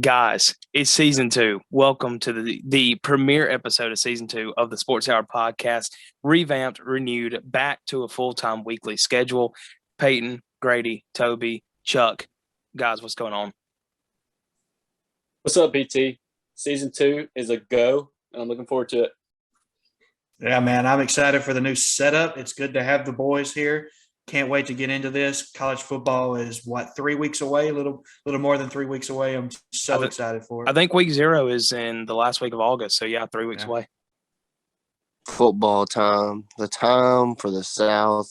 Guys, it's season 2. Welcome to the premiere episode of season 2 of the Sports Hour podcast. Revamped, renewed, back to a full-time weekly schedule. Peyton, Grady, Toby, Chuck. Guys, what's going on? What's up, PT? Season 2 is a go, and I'm looking forward to it. Yeah, man, I'm excited for the new setup. It's good to have the boys here. Can't wait to get into this. College football is 3 weeks away, a little more than 3 weeks away. I'm so excited for it. I think week 0 is in the last week of August. So yeah, 3 weeks away. Football time, the time for the South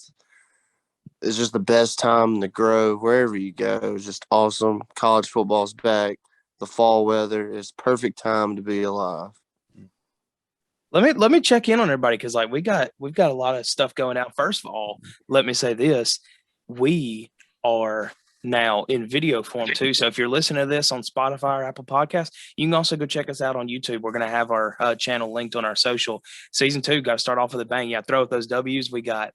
is just the best time in the Grove, wherever you go. It's just awesome. College football's back. The fall weather is perfect time to be alive. Let me check in on everybody because we've got a lot of stuff going out. First of all, let me say this: we are now in video form too. So if you're listening to this on Spotify or Apple Podcasts, you can also go check us out on YouTube. We're going to have our channel linked on our social. Season 2 got to start off with a bang. Yeah, throw out those W's. We got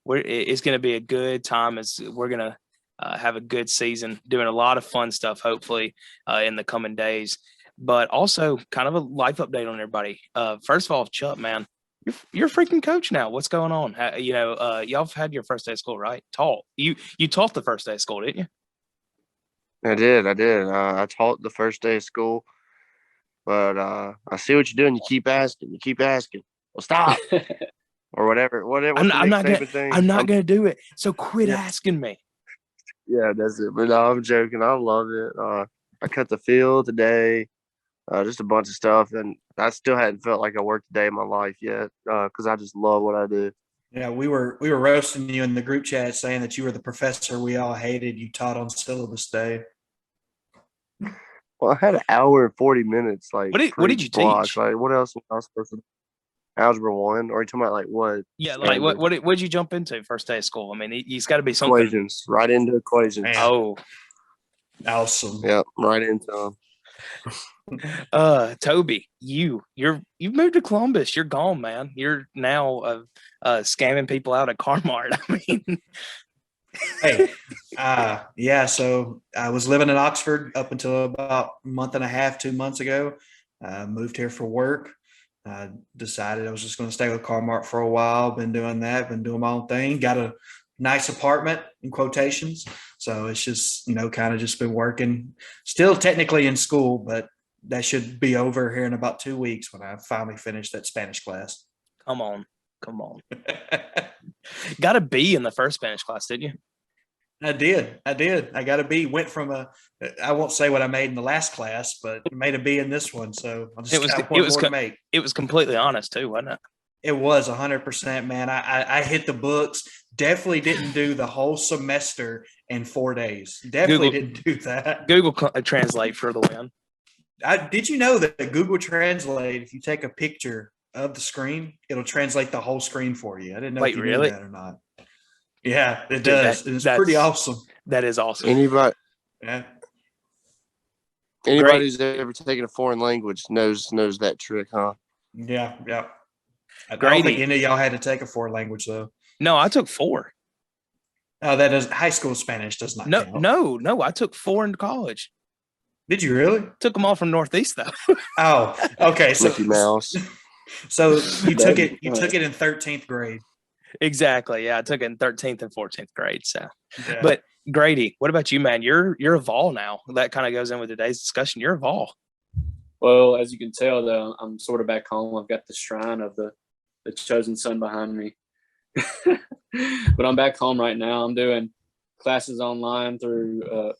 it's going to be a good time as we're going to have a good season, doing a lot of fun stuff. Hopefully in the coming days. But also kind of a life update on everybody. First of all, Chuck, man, you're a freaking coach now. What's going on? Y'all have had your first day of school, right? You taught the first day of school, didn't you? I did. I taught the first day of school, but I see what you're doing. You keep asking. Well, stop or whatever. I'm not gonna do it. So quit asking me. Yeah, that's it. But no, I'm joking. I love it. I cut the field today. Just a bunch of stuff, and I still hadn't felt like I worked a day in my life yet because I just love what I do. Yeah, we were roasting you in the group chat saying that you were the professor we all hated. You taught on syllabus day. Well, I had an hour and 40 minutes. What did you teach? What else was I supposed to do? Algebra 1, or are you talking about what? Yeah, what did you jump into first day of school? I mean, it's got to be something. Equations, right into equations. Man. Oh, awesome. Yep, right into them. Toby, you've moved to Columbus. You're gone, man. You're now scamming people out at Carmart. I mean, hey, yeah. So I was living in Oxford up until about a month and a half, 2 months ago. Moved here for work. Decided I was just going to stay with Carmart for a while. Been doing that. Been doing my own thing. Got a nice apartment in quotations. So it's just, kind of just been working. Still technically in school, but that should be over here in about 2 weeks when I finally finish that Spanish class. Come on. Got a B in the first Spanish class, didn't you? I did. I got a B. Went from I won't say what I made in the last class, but made a B in this one. So I'll just it was completely honest too, wasn't it? It was 100%, man. I hit the books. Definitely didn't do the whole semester in 4 days. Definitely didn't do that. Google Translate for the win. Did you know that Google Translate, if you take a picture of the screen, it'll translate the whole screen for you? I didn't know if you knew that or not. Yeah, it does. It's pretty awesome. That is awesome. Anybody Great. who's ever taken a foreign language knows that trick, huh? Yeah. I Grady. don't think any of y'all had to take a foreign language, though. No, I took 4. Oh, that is high school Spanish does not count. No, I took 4 in college. Did you really? Took them all from Northeast, though. Oh, okay. So, Mickey Mouse. So you took it in 13th grade. Exactly. Yeah, I took it in 13th and 14th grade. So, yeah. But Grady, what about you, man? You're a Vol now. That kind of goes in with today's discussion. You're a Vol. Well, as you can tell, though, I'm sort of back home. I've got the shrine of the chosen son behind me. But I'm back home right now. I'm doing classes online through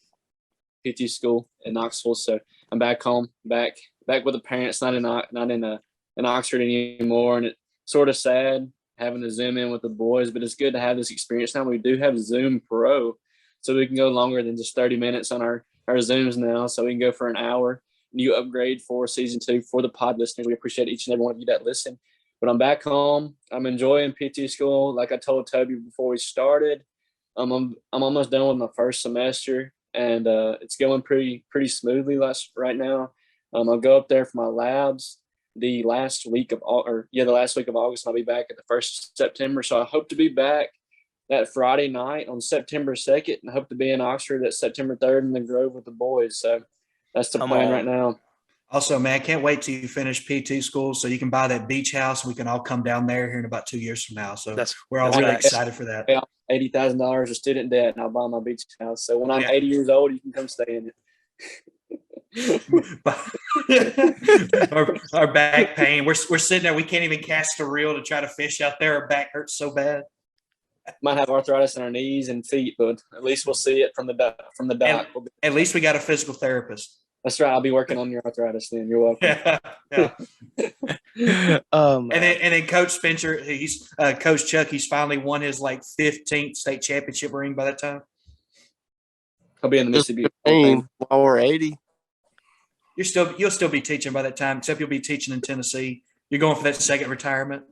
PT school in Knoxville. So I'm back home, back with the parents, not in Oxford anymore. And it's sort of sad having to Zoom in with the boys, but it's good to have this experience now. We do have Zoom Pro, so we can go longer than just 30 minutes on our Zooms now. So we can go for an hour. New upgrade for season 2 for the pod listeners. We appreciate each and every one of you that listen. But I'm back home. I'm enjoying PT school. Like I told Toby before we started, I'm almost done with my first semester, and it's going pretty smoothly right now. I'll go up there for my labs the last week of August. I'll be back at the 1st of September. So I hope to be back that Friday night on September 2nd, and I hope to be in Oxford at September 3rd in the Grove with the boys. So That's the Come plan on. right now. Also, man, can't wait till you finish PT school so you can buy that beach house. We can all come down there here in about 2 years from now. So we're all that's really facts. excited for that. Pay off $80,000 of student debt, and I'll buy my beach house. So when I'm Yeah. 80 years old, you can come stay in our, our back pain. We're sitting there. We can't even cast a reel to try to fish out there. Our back hurts so bad. Might have arthritis in our knees and feet, but at least we'll see it from the doc. At least we got a physical therapist. That's right. I'll be working on your arthritis then. You're welcome. Yeah. Man. And then Coach Spencer, he's Coach Chuck. He's finally won his 15th state championship ring by that time. I'll be in the Mississippi. While we're 80. You'll still be teaching by that time, except you'll be teaching in Tennessee. You're going for that second retirement.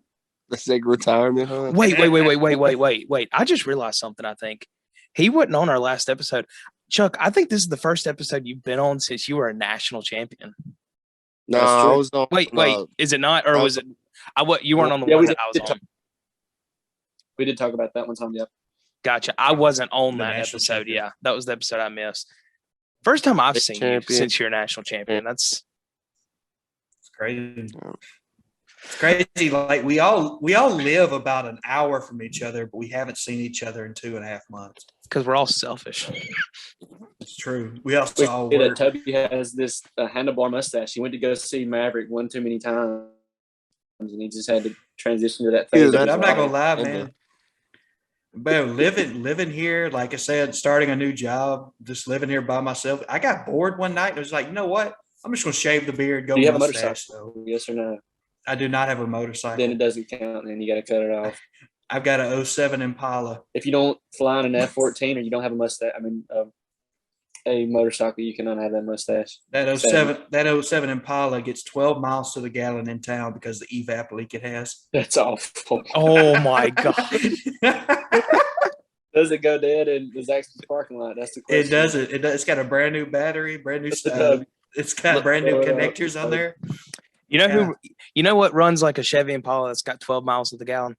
The second retirement, huh? Wait. I just realized something, I think. He wasn't on our last episode. Chuck, I think this is the first episode you've been on since you were a national champion. No, I was on. Wait, is it not? Or was it? You weren't on the one that I was on. We did talk about that one time, yep. Gotcha. I wasn't on The that national episode. champion. Yeah, that was the episode I missed. First time I've seen you champion. since you're a national champion. That's It's crazy. It's crazy. Like we all live about an hour from each other, but we haven't seen each other in 2.5 months. because we're all selfish. It's true. We also all work. Toby has this handlebar mustache. He went to go see Maverick one too many times, and he just had to transition to that phase. Dude, I'm not gonna lie, man. But living here, like I said, starting a new job, just living here by myself. I got bored one night and I was like, you know what? I'm just gonna shave the beard, go Do you have a mustache. motorcycle? So Yes or no? I do not have a motorcycle. Then it doesn't count, and you got to cut it off. I've got a 07 Impala. If you don't fly in an F-14 or you don't have a mustache, a motorcycle, you cannot have that mustache. That 07 Impala gets 12 miles to the gallon in town because of the evap leak it has. That's awful. Oh my god! Does it go dead in the Zaxby's parking lot? That's the question. It doesn't. It's got a brand new battery, brand new That's the stuff. dub. It's got brand new connectors on there. You know who? You know what runs like a Chevy Impala that's got 12 miles to the gallon?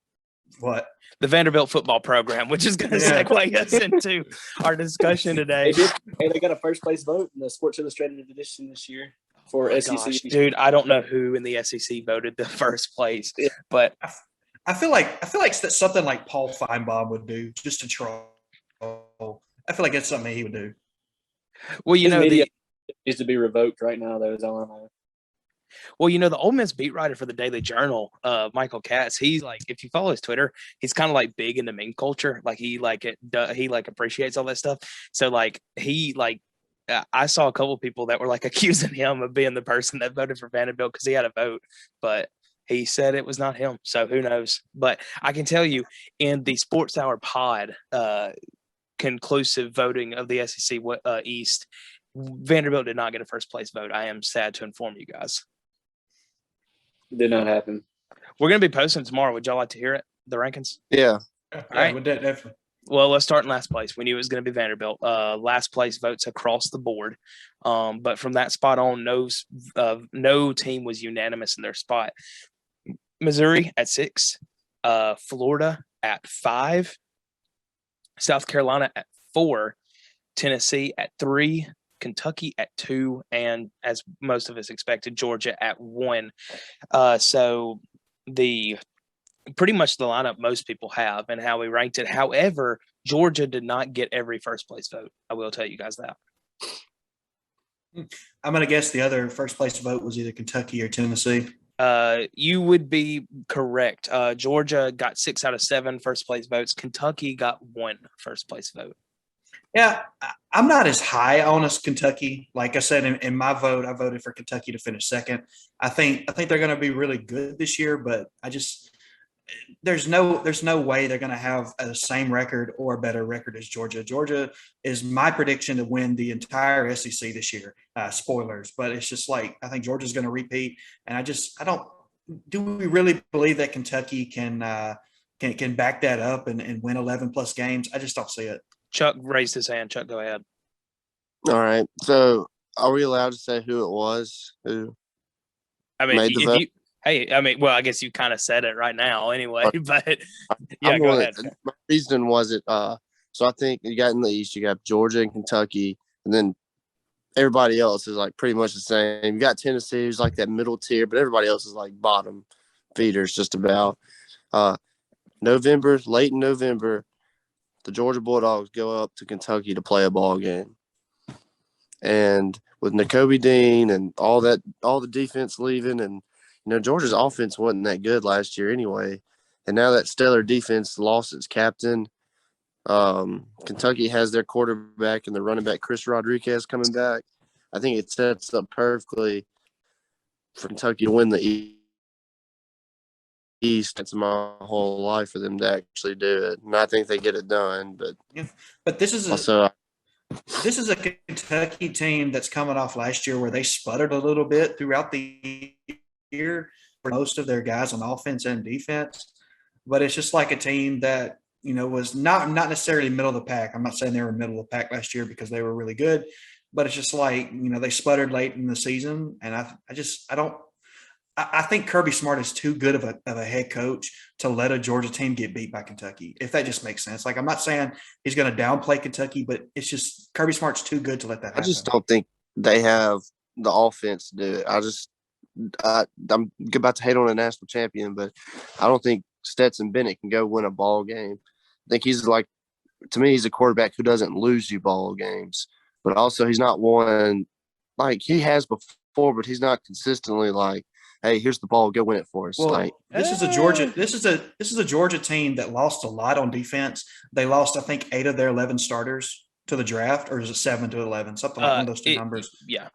What? The Vanderbilt football program, which is going to segue us into our discussion today. They got a first place vote in the Sports Illustrated edition this year for SEC. Gosh, dude, I don't know who in the SEC voted the first place, but I feel like that's something like Paul Feinbaum would do just to troll. I feel like that's something he would do. well, you His know media the needs to be revoked right now. Though is all I know. the Ole Miss beat writer for the Daily Journal, Michael Katz. He's like, if you follow his Twitter, he's kind of like big into meme culture. Like he appreciates all that stuff. So like I saw a couple of people that were like accusing him of being the person that voted for Vanderbilt because he had a vote, but he said it was not him. So who knows? But I can tell you in the Sports Hour pod, conclusive voting of the SEC East, Vanderbilt did not get a first place vote. I am sad to inform you guys. Did not happen. We're going to be posting tomorrow. Would y'all like to hear it? The rankings? Yeah. Yeah, right. definitely. Well, let's start in last place. We knew it was going to be Vanderbilt. Last place votes across the board. But from that spot on, no team was unanimous in their spot. Missouri at 6, Florida at 5, South Carolina at 4, Tennessee at 3, Kentucky at 2, and as most of us expected, Georgia at 1. So pretty much the lineup most people have and how we ranked it. However, Georgia did not get every first place vote. I will tell you guys that. I'm going to guess the other first place vote was either Kentucky or Tennessee. You would be correct. Georgia got 6 out of 7 first place votes. Kentucky got 1 first place vote. Yeah, I'm not as high on us Kentucky. Like I said, in my vote, I voted for Kentucky to finish second. I think they're going to be really good this year, but there's no way they're going to have the same record or a better record as Georgia. Georgia is my prediction to win the entire SEC this year. Spoilers, but it's just like I think Georgia's going to repeat, and I don't. Do we really believe that Kentucky can back that up and win 11 plus games? I just don't see it. Chuck raised his hand. Chuck, go ahead. All right. So, are we allowed to say who it was? I mean, made the vote? Well, I guess you kind of said it right now anyway, but yeah, go ahead. My reason was it. So I think you got in the East, you got Georgia and Kentucky, and then everybody else is like pretty much the same. You got Tennessee, who's like that middle tier, but everybody else is like bottom feeders just about. Late in November, the Georgia Bulldogs go up to Kentucky to play a ball game. And with Nakobe Dean and all the defense leaving, and Georgia's offense wasn't that good last year anyway. And now that stellar defense lost its captain. Kentucky has their quarterback and the running back Chris Rodriguez coming back. I think it sets up perfectly for Kentucky to win the East. It's my whole life for them to actually do it, and I think they get it done. But this is also, this is a Kentucky team that's coming off last year where they sputtered a little bit throughout the year for most of their guys on offense and defense. But it's just like a team that, was not necessarily middle of the pack. I'm not saying they were middle of the pack last year because they were really good, but it's just like, they sputtered late in the season. And I think Kirby Smart is too good of a head coach to let a Georgia team get beat by Kentucky, if that just makes sense. Like, I'm not saying he's going to downplay Kentucky, but it's just Kirby Smart's too good to let that happen. I just don't think they have the offense to do it. I'm about to hate on a national champion, but I don't think Stetson Bennett can go win a ball game. I think he's he's a quarterback who doesn't lose you ball games, but also he's not one like he has before, but he's not consistently like, hey, here's the ball, go win it for us. Well, this is a Georgia team that lost a lot on defense. They lost, I think, 8 of their 11 starters to the draft, or is it 7 to 11? Something like one of those two numbers. Yeah.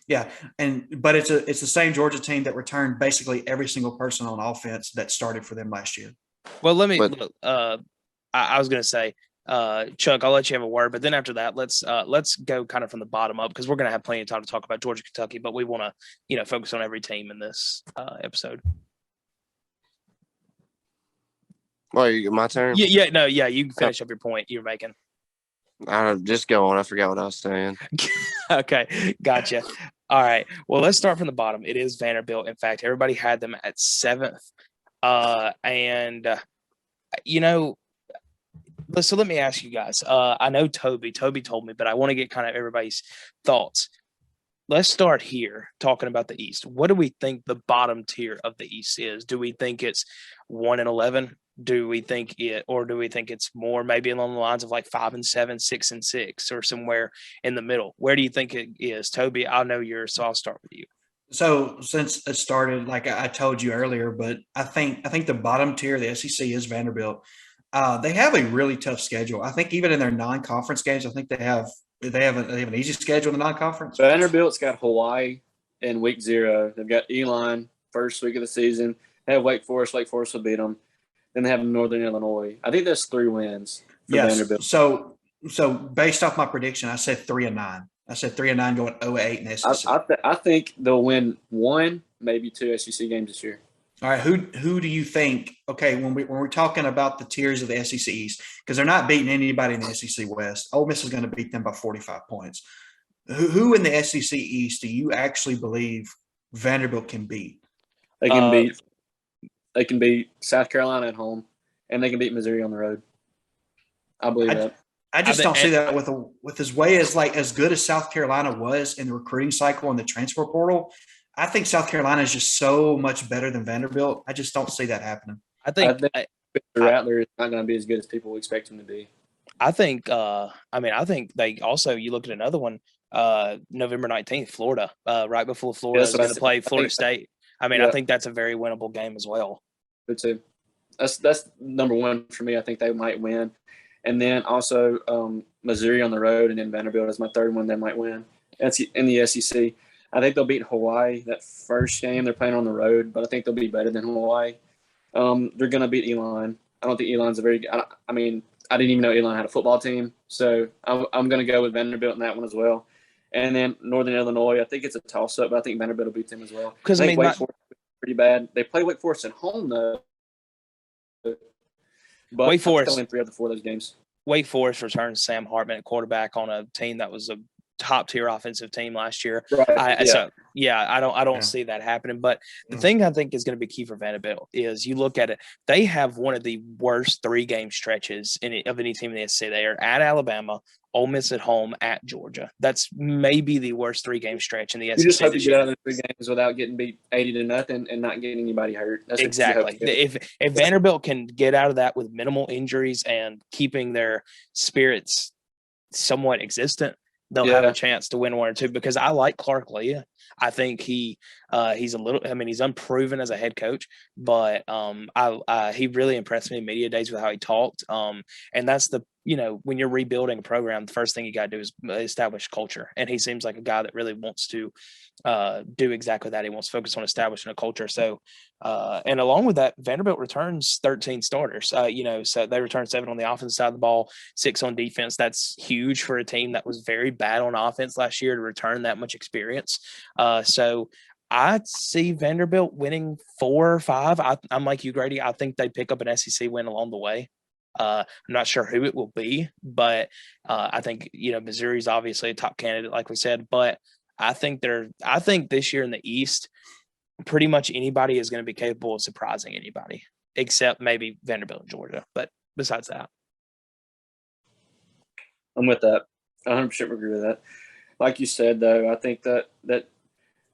Yeah. But it's the same Georgia team that returned basically every single person on offense that started for them last year. Well, I was going to say, Chuck, I'll let you have a word, but then after that, let's go kind of from the bottom up, because we're going to have plenty of time to talk about Georgia, Kentucky, but we want to, focus on every team in this episode. Well, my turn? Yeah, you can finish up your point you're making. Just go on. I forgot what I was saying. Okay, gotcha. All right. Well, let's start from the bottom. It is Vanderbilt. In fact, everybody had them at 7th. So let me ask you guys. I know Toby told me, but I want to get kind of everybody's thoughts. Let's start here talking about the East. What do we think the bottom tier of the East is? Do we think it's 1-11? Do we think it's more maybe along the lines of like 5-7, 6-6, or somewhere in the middle? Where do you think it is? Toby, I'll know yours, so I'll start with you. So since it started, like I told you earlier, but I think the bottom tier of the SEC is Vanderbilt. They have a really tough schedule. I think even in their non-conference games, I think they have an easy schedule in the non-conference. Vanderbilt's got Hawaii in week 0. They've got Elon first week of the season. They have Wake Forest. Wake Forest will beat them. Then they have Northern Illinois. I think that's 3 wins for Vanderbilt. So based off my prediction, I said 3-9. I said 3-9 going 0-8 in the SEC. I think they'll win 1, maybe 2 SEC games this year. All right, who do you think? Okay, when we're talking about the tiers of the SEC East, because they're not beating anybody in the SEC West. Ole Miss is going to beat them by 45 points. Who in the SEC East do you actually believe Vanderbilt can beat? They can beat South Carolina at home, and they can beat Missouri on the road. I believe that. I just don't see that with as way as good as South Carolina was in the recruiting cycle and the transfer portal. I think South Carolina is just so much better than Vanderbilt. I just don't see that happening. I think Rattler is not going to be as good as people expect him to be. I think they also, you look at another one, November 19th, Florida, right before Florida is going to play Florida State. I think that's a very winnable game as well. Me too. That's number 1 for me. I think they might win. And then also Missouri on the road, and then Vanderbilt is my third one that might win. That's in the SEC. I think they'll beat Hawaii that first game. They're playing on the road, but I think they'll be better than Hawaii. They're going to beat Elon. I don't think Elon's a very good – I didn't even know Elon had a football team. So I'm going to go with Vanderbilt in that one as well. And then Northern Illinois, I think it's a toss-up, but I think Vanderbilt will beat them as well. Because Wake Forest is pretty bad. They play Wake Forest at home, though. But Wake Forest they'll win 3 of the 4 of those games. Wake Forest returns Sam Hartman at quarterback on a team that was a top-tier offensive team last year. Right. So Yeah, I don't Yeah. see that happening. But the Mm. thing I think is going to be key for Vanderbilt is you look at it, they have one of the worst 3-game stretches of any team in the SEC. They are at Alabama, Ole Miss at home, at Georgia. That's maybe the worst 3-game stretch in the You SEC just hope you this get year. out of the 3 games without getting beat 80-0 and not getting anybody hurt. That's Exactly. what you hope. If Vanderbilt can get out of that with minimal injuries and keeping their spirits somewhat existent, they'll have a chance to win 1 or 2, because I like Clark Leah. I think he's a little, I mean, he's unproven as a head coach, but he really impressed me in media days with how he talked. And that's when you're rebuilding a program, the first thing you got to do is establish culture. And he seems like a guy that really wants to do exactly that. He wants to focus on establishing a culture. So, and along with that, Vanderbilt returns 13 starters. So they return 7 on the offensive side of the ball, 6 on defense. That's huge for a team that was very bad on offense last year to return that much experience. So I see Vanderbilt winning 4 or 5. I'm like you, Grady. I think they pick up an SEC win along the way. I'm not sure who it will be, but I think Missouri's obviously a top candidate, like we said. But I think this year in the East, pretty much anybody is going to be capable of surprising anybody, except maybe Vanderbilt and Georgia. But besides that, I'm with that. 100% agree with that. Like you said, though, I think that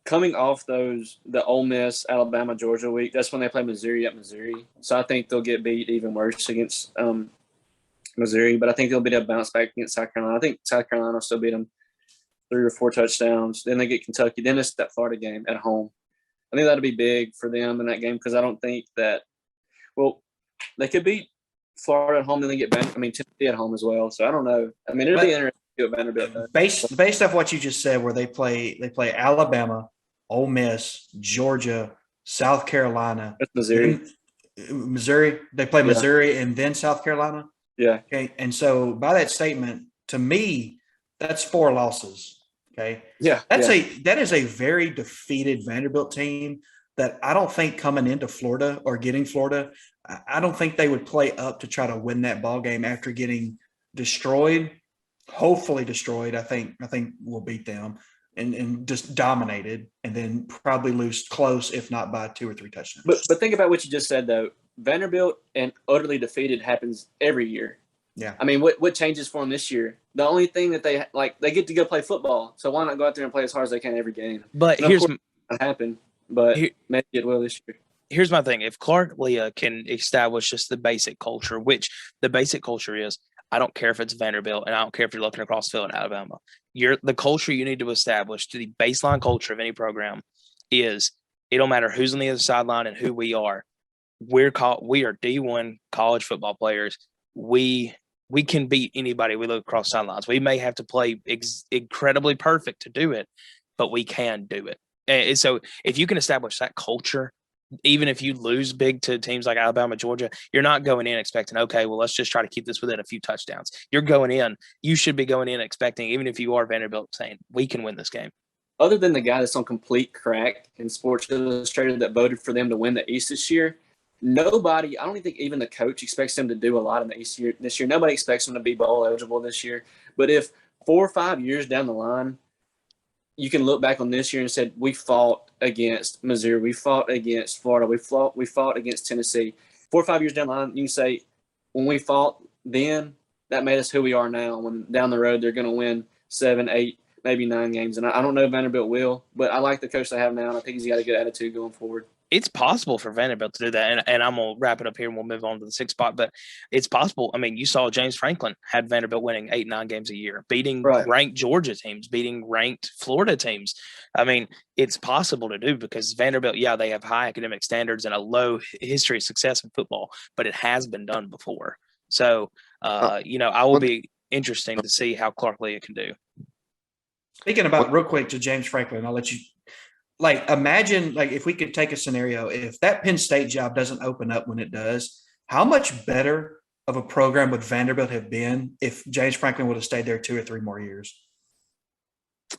coming off the Ole Miss, Alabama, Georgia week, that's when they play Missouri at Missouri. So I think they'll get beat even worse against Missouri. But I think they'll be able to bounce back against South Carolina. I think South Carolina will still beat them 3 or 4 touchdowns. Then they get Kentucky. Then it's that Florida game at home. I think that'll be big for them in that game, because I don't think that – well, they could beat Florida at home, then they get Tennessee at home as well. So I don't know. I mean, it'll be interesting to see what Vanderbilt does. Based off what you just said, where they play Alabama, Ole Miss, Georgia, South Carolina. That's Missouri. Missouri. They play Missouri and then South Carolina. Yeah. Okay. And so by that statement, to me, that's 4 losses. Okay. Yeah. That is a very defeated Vanderbilt team that I don't think coming into Florida or getting Florida, I don't think they would play up to try to win that ball game after getting destroyed. Hopefully destroyed. I think we'll beat them and just dominated, and then probably lose close, if not by 2 or 3 touchdowns. But think about what you just said, though. Vanderbilt and utterly defeated happens every year. Yeah. I mean, what changes for them this year? The only thing that they get to go play football. So why not go out there and play as hard as they can every game? But here's what happened. But maybe it will this year. Here's my thing. If Clark Leah can establish just the basic culture, which the basic culture is, I don't care if it's Vanderbilt, and I don't care if you're looking across the field in Alabama. The culture you need to establish, to the baseline culture of any program, is it don't matter who's on the other sideline and who we are. We are D1 college football players. We can beat anybody we look across sidelines. We may have to play incredibly perfect to do it, but we can do it. And so if you can establish that culture, even if you lose big to teams like Alabama, Georgia, you're not going in expecting, okay, well, let's just try to keep this within a few touchdowns. You should be going in expecting, even if you are Vanderbilt, saying, we can win this game. Other than the guy that's on complete crack in Sports Illustrated that voted for them to win the East this year, nobody, I don't think even the coach expects them to do a lot in the East this year. Nobody expects them to be bowl eligible this year. But if 4 or 5 years down the line, you can look back on this year and said, we fought against Missouri, we fought against Florida, we fought against Tennessee. 4 or 5 years down the line, you can say, when we fought then, that made us who we are now. When down the road, they're going to win 7, 8, maybe 9 games. And I don't know if Vanderbilt will, but I like the coach they have now, and I think he's got a good attitude going forward. It's possible for Vanderbilt to do that, and I'm going to wrap it up here and we'll move on to the 6th spot, but it's possible. I mean, you saw James Franklin had Vanderbilt winning 8, 9 games a year, beating ranked Georgia teams, beating ranked Florida teams. I mean, it's possible to do because Vanderbilt, they have high academic standards and a low history of success in football, but it has been done before. So, I will be interesting to see how Clark Leah can do. Speaking about real quick to James Franklin, I'll let you imagine if we could take a scenario, if that Penn State job doesn't open up when it does, how much better of a program would Vanderbilt have been if James Franklin would have stayed there 2 or 3 more years?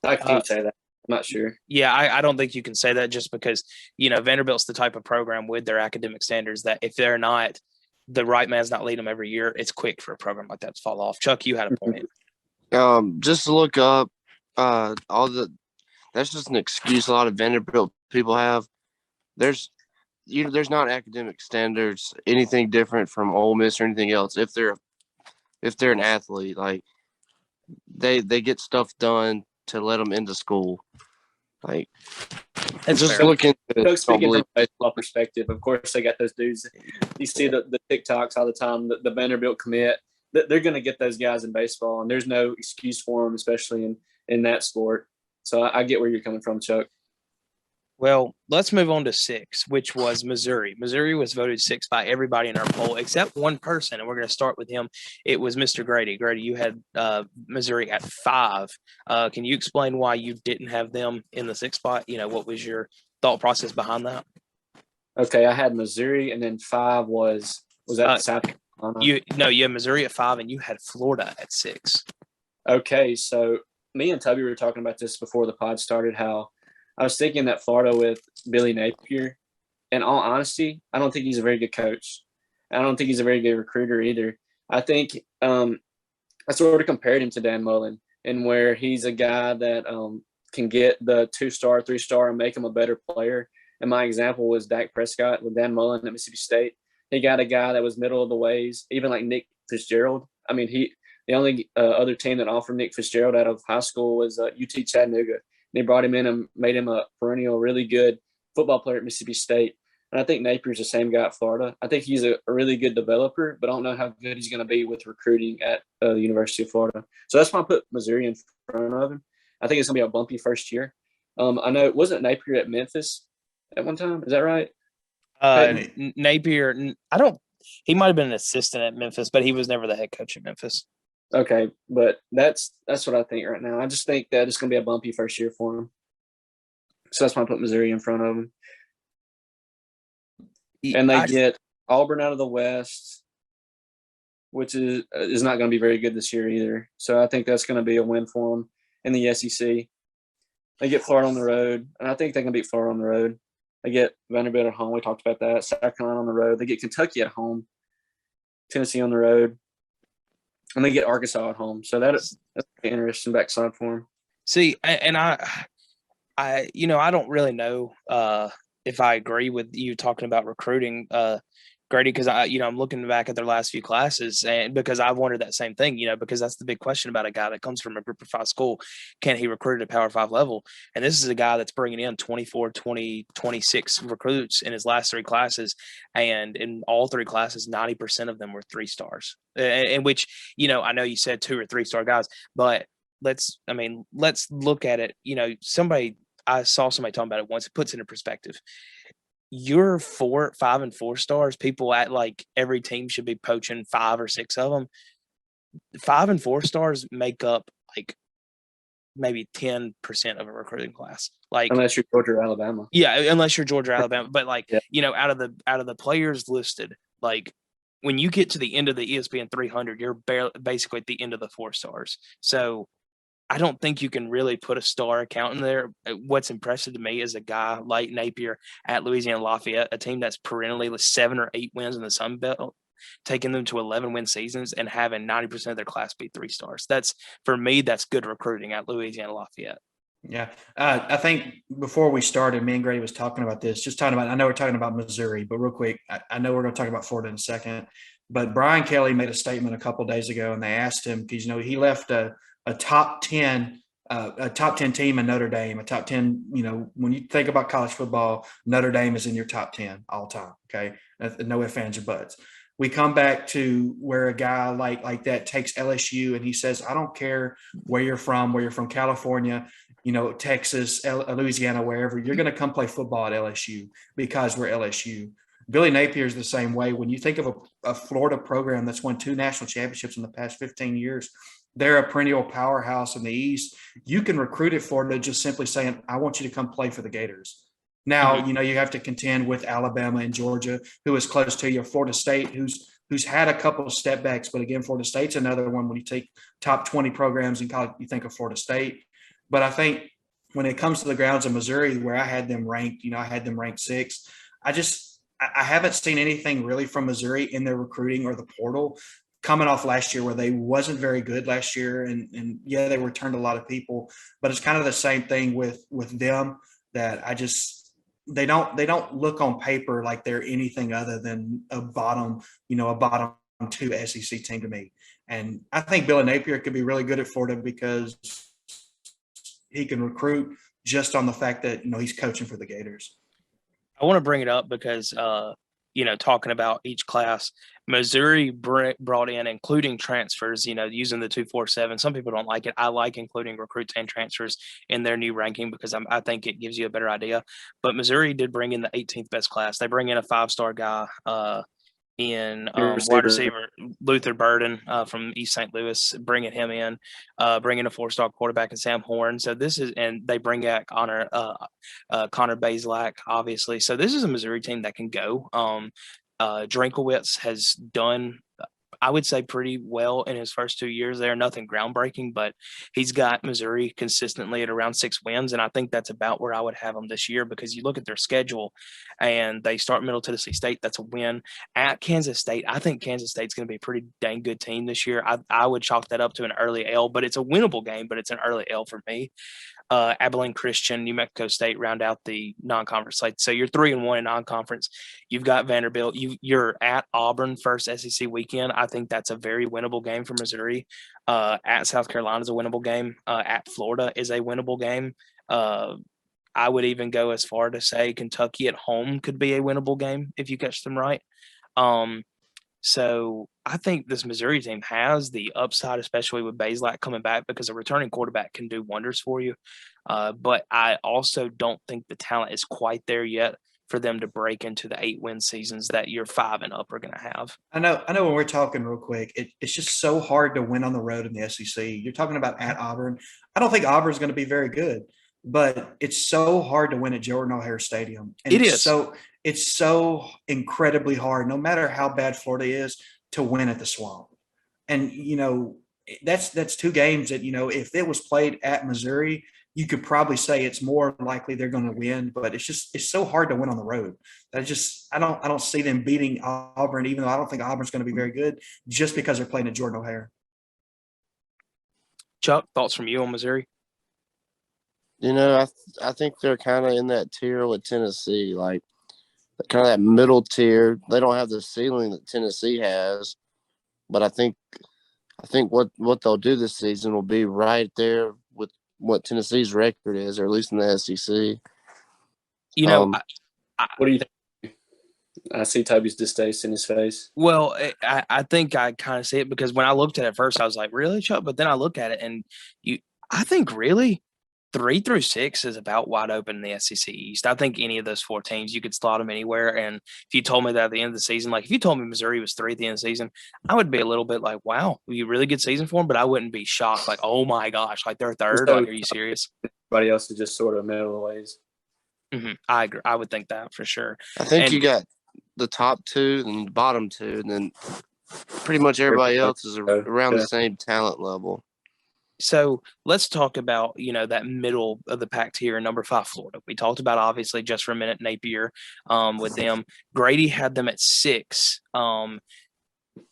I can't say that. I'm not sure. Yeah, I don't think you can say that just because, Vanderbilt's the type of program with their academic standards that if they're not, the right man's not leading them every year, it's quick for a program like that to fall off. Chuck, you had a point. Just to look up all that's just an excuse a lot of Vanderbilt people have. There's not academic standards, anything different from Ole Miss or anything else. If they're an athlete, like they get stuff done to let them into school. Like That's just fair. look into it. So Don't speaking believe. from a baseball perspective, of course they got those dudes. You see the TikToks all the time. The Vanderbilt commit. They're going to get those guys in baseball, and there's no excuse for them, especially in that sport. So I get where you're coming from, Chuck. Well, let's move on to 6, which was Missouri. Missouri was voted 6 by everybody in our poll except one person, and we're going to start with him. It was Mr. Grady. Grady, you had Missouri at 5. Can you explain why you didn't have them in the 6th spot? What was your thought process behind that? Okay, I had Missouri, and then 5 was that South Carolina? You had Missouri at 5, and you had Florida at 6. Okay, so me and Toby were talking about this before the pod started, how I was thinking that Florida with Billy Napier, in all honesty, I don't think he's a very good coach. I don't think he's a very good recruiter either. I think I sort of compared him to Dan Mullen, in where he's a guy that can get the 2-star, 3-star, and make him a better player. And my example was Dak Prescott with Dan Mullen at Mississippi State. He got a guy that was middle of the ways, even like Nick Fitzgerald. I mean, the only other team that offered Nick Fitzgerald out of high school was UT Chattanooga. They brought him in and made him a perennial, really good football player at Mississippi State. And I think Napier's the same guy at Florida. I think he's a really good developer, but I don't know how good he's going to be with recruiting at the University of Florida. So that's why I put Missouri in front of him. I think it's going to be a bumpy first year. I know, wasn't Napier at Memphis at one time? Is that right? Napier, he might have been an assistant at Memphis, but he was never the head coach at Memphis. Okay, but that's what I think right now. I just think that it's going to be a bumpy first year for him. So that's why I put Missouri in front of him. And they get Auburn out of the West, which is not going to be very good this year either. So I think that's going to be a win for them in the SEC. They get Florida on the road, and I think they can beat Florida on the road. They get Vanderbilt at home. We talked about that. South Carolina on the road. They get Kentucky at home, Tennessee on the road, and they get Arkansas at home. So that's an interesting backside for them. See, and I don't really know if I agree with you talking about recruiting, Grady, because I'm looking back at their last few classes, and because I've wondered that same thing, because that's the big question about a guy that comes from a Group of 5 school. Can he recruit at a Power 5 level? And this is a guy that's bringing in 24, 20, 26 recruits in his last 3 classes, and in all 3 classes, 90% of them were 3 stars. In which, I know you said 2 or 3-star guys, but let's look at it. I saw somebody talking about it once. It puts it in perspective. Your 4, 5, and 4 stars, people act like every team should be poaching 5 or 6 of them. 5 and 4 stars make up like maybe 10% of a recruiting class. Like unless you're Georgia or Alabama. Yeah, unless you're Georgia or Alabama. But yeah. Out of the players listed, like when you get to the end of the ESPN 300, you're basically at the end of the 4 stars. So I don't think you can really put a star account in there. What's impressive to me is a guy like Napier at Louisiana Lafayette, a team that's perennially 7 or 8 wins in the Sun Belt, taking them to 11-win seasons and having 90% of their class be 3 stars. For me, that's good recruiting at Louisiana Lafayette. Yeah. I think before we started, me and Grady was talking about this, I know we're talking about Missouri, but real quick, I know we're going to talk about Florida in a second, but Brian Kelly made a statement a couple of days ago, and they asked him, because, he left a top 10 team in Notre Dame, a top 10, when you think about college football, Notre Dame is in your top 10 all time. Okay. No ifs, ands, or buts. We come back to where a guy like that takes LSU and he says, I don't care where you're from California, Texas, Louisiana, wherever, you're going to come play football at LSU because we're LSU. Billy Napier is the same way. When you think of a Florida program that's won 2 national championships in the past 15 years, they're a perennial powerhouse in the East. You can recruit at Florida just simply saying, I want you to come play for the Gators. Now, you have to contend with Alabama and Georgia, who is close to you, Florida State, who's had a couple of step backs. But again, Florida State's another one. When you take top 20 programs in college, you think of Florida State. But I think when it comes to the grounds of Missouri, where I had them ranked, I had them ranked 6. I haven't seen anything really from Missouri in their recruiting or the portal coming off last year where they wasn't very good last year. And yeah, they returned a lot of people, but it's kind of the same thing with them that they don't look on paper like they're anything other than a bottom 2 SEC team to me. And I think Billy Napier could be really good at Florida because he can recruit just on the fact that, he's coaching for the Gators. I want to bring it up because, talking about each class, Missouri brought in, including transfers, using the 247. Some people don't like it. I like including recruits and transfers in their new ranking because I think it gives you a better idea. But Missouri did bring in the 18th best class. They bring in a 5-star guy in wide receiver Luther Burden from East St. Louis, bringing him in, bringing a 4-star quarterback in Sam Horn. So and they bring back Connor Bazelak, obviously. So this is a Missouri team that can go. Drinkowitz has done, I would say, pretty well in his first 2 years there. Nothing groundbreaking, but he's got Missouri consistently at around 6 wins. And I think that's about where I would have them this year because you look at their schedule and they start Middle Tennessee State. That's a win. At Kansas State, I think Kansas State's going to be a pretty dang good team this year. I would chalk that up to an early L, but it's a winnable game, but it's an early L for me. Abilene Christian, New Mexico State round out the non-conference slate. So you're 3-1 in non-conference. You've got Vanderbilt. You're at Auburn first SEC weekend. I think that's a very winnable game for Missouri. At South Carolina is a winnable game. At Florida is a winnable game. I would even go as far to say Kentucky at home could be a winnable game if you catch them right. So I think this Missouri team has the upside, especially with Bazelak coming back, because a returning quarterback can do wonders for you. But I also don't think the talent is quite there yet for them to break into the 8-win seasons that your 5 and up are going to have. I know when we're talking real quick, it's just so hard to win on the road in the SEC. You're talking about at Auburn. I don't think Auburn's going to be very good, but it's so hard to win at Jordan O'Hare Stadium. And it's so incredibly hard, no matter how bad Florida is, to win at the Swamp. And, that's 2 games that, if it was played at Missouri, you could probably say it's more likely they're going to win, but it's so hard to win on the road. I don't see them beating Auburn, even though I don't think Auburn's going to be very good, just because they're playing at Jordan O'Hare. Chuck, thoughts from you on Missouri? I think they're kind of in that tier with Tennessee, like kind of that middle tier. They don't have the ceiling that Tennessee has, but I think what they'll do this season will be right there with what Tennessee's record is, or at least in the SEC. What do you think? I see Toby's distaste in his face. Well, I think I kind of see it because when I looked at it first, I was like, really, Chuck? But then I look at it and I think really 3 through 6 is about wide open in the SEC East. I think any of those 4 teams, you could slot them anywhere. And if you told me that at the end of the season, like if you told me Missouri was 3 at the end of the season, I would be a little bit like, wow, a really good season for them. But I wouldn't be shocked, like, oh my gosh, like they're 3rd. So, like, are you serious? Everybody else is just sort of middle of the ways. Mm-hmm. I agree. I would think that for sure. I think you got the top 2 and the bottom 2, and then pretty much everybody else is around the same talent level. So let's talk about, that middle of the pack tier, number 5, Florida. We talked about, obviously, just for a minute, Napier with them. Grady had them at 6.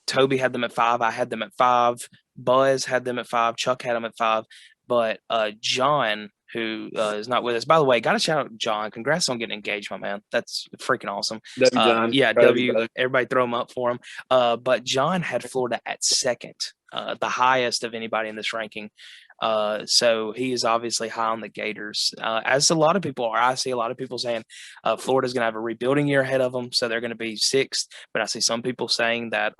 Toby had them at 5. I had them at 5. Buzz had them at 5. Chuck had them at 5. But John, who is not with us, by the way, got to shout out John. Congrats on getting engaged, my man. That's freaking awesome. John. Yeah, W. Everybody throw him up for him. But John had Florida at 2nd. The highest of anybody in this ranking. So he is obviously high on the Gators, as a lot of people are. I see a lot of people saying Florida's going to have a rebuilding year ahead of them, so they're going to be 6th. But I see some people saying that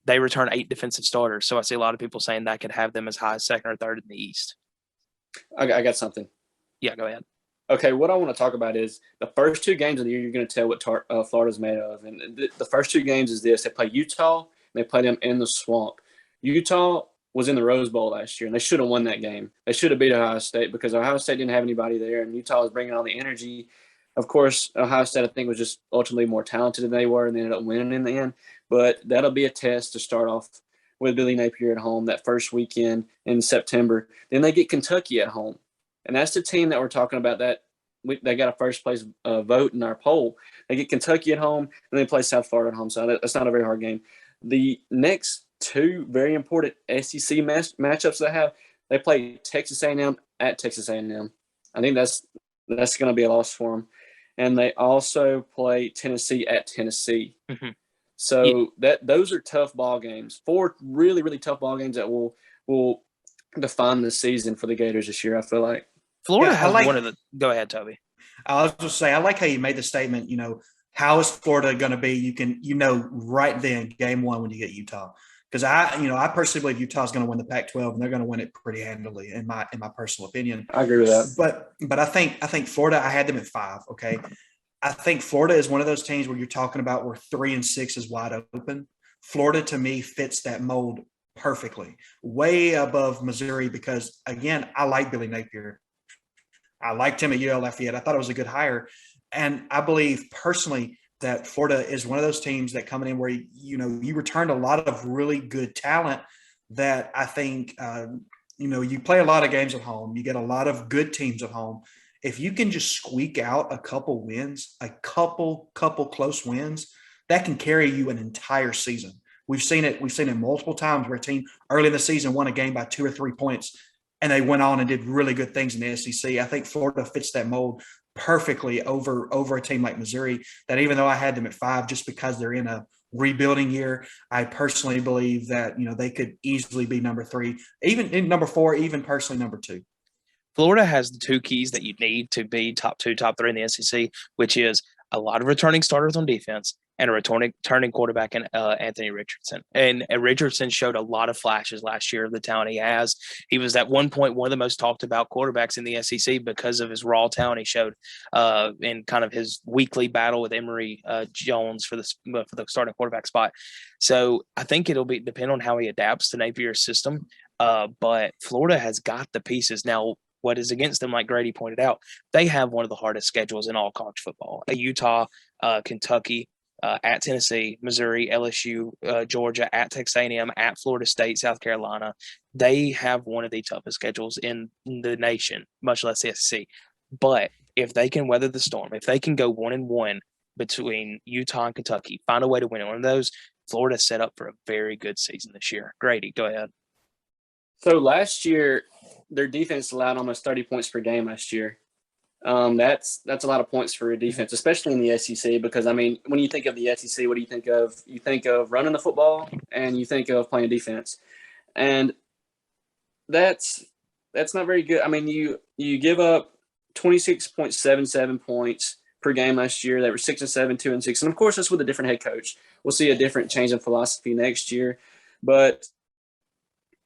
they return 8 defensive starters. So I see a lot of people saying that could have them as high as 2nd or 3rd in the East. I got something. Yeah, go ahead. Okay, what I want to talk about is the first 2 games of the year, you're going to tell what Florida's made of. And the first 2 games is this. They play Utah, and they play them in the Swamp. Utah was in the Rose Bowl last year, and they should have won that game. They should have beat Ohio State because Ohio State didn't have anybody there, and Utah was bringing all the energy. Of course, Ohio State, I think, was just ultimately more talented than they were, and they ended up winning in the end. But that'll be a test to start off with Billy Napier at home that first weekend in September. Then they get Kentucky at home, and that's the team that we're talking about that they got a first-place vote in our poll. They get Kentucky at home, and they play South Florida at home, so that's not a very hard game. The next two very important SEC matchups they have. They play Texas A&M at Texas A&M. I think that's going to be a loss for them. And they also play Tennessee at Tennessee. Mm-hmm. So those are tough ball games. 4 really, really tough ball games that will define the season for the Gators this year, I feel like. Florida has one of the – go ahead, Toby. I was just say, I like how you made the statement, how is Florida going to be? You can, right then, game one when you get Utah. Because I personally believe Utah is going to win the Pac-12, and they're going to win it pretty handily, in my personal opinion. I agree with that. But I think Florida, I had them at 5. Okay, I think Florida is one of those teams where you're talking about where 3 and 6 is wide open. Florida, to me, fits that mold perfectly, way above Missouri. Because again, I like Billy Napier. I liked him at UL Lafayette. I thought it was a good hire, and I believe personally that Florida is one of those teams that coming in where, you returned a lot of really good talent that I think, you play a lot of games at home. You get a lot of good teams at home. If you can just squeak out a couple wins, a couple close wins, that can carry you an entire season. We've seen it multiple times where a team early in the season won a game by 2 or 3 points, and they went on and did really good things in the SEC. I think Florida fits that mold perfectly over a team like Missouri, that even though I had them at 5 just because they're in a rebuilding year, I personally believe that, they could easily be number 3, even in number 4, even personally number 2. Florida has the 2 keys that you need to be top 2, top 3 in the SEC, which is a lot of returning starters on defense and a returning quarterback in Anthony Richardson. And Richardson showed a lot of flashes last year of the talent he has. He was at one point one of the most talked about quarterbacks in the SEC because of his raw talent he showed in kind of his weekly battle with Emory Jones for the starting quarterback spot. So I think it'll depend on how he adapts to Napier's system. But Florida has got the pieces. Now, what is against them, like Grady pointed out, they have one of the hardest schedules in all college football. Utah, Kentucky, at Tennessee, Missouri, LSU, Georgia, at Texas A&M, at Florida State, South Carolina. They have one of the toughest schedules in the nation, much less the SEC. But if they can weather the storm, if they can go 1-1 between Utah and Kentucky, find a way to win one of those, Florida's set up for a very good season this year. Grady, go ahead. So last year, their defense allowed almost 30 points per game last year. That's a lot of points for a defense, especially in the SEC, because, when you think of the SEC, what do you think of? You think of running the football and you think of playing defense. And that's not very good. You give up 26.77 points per game last year. They were 6-7, 2-6. And, of course, that's with a different head coach. We'll see a different change in philosophy next year. But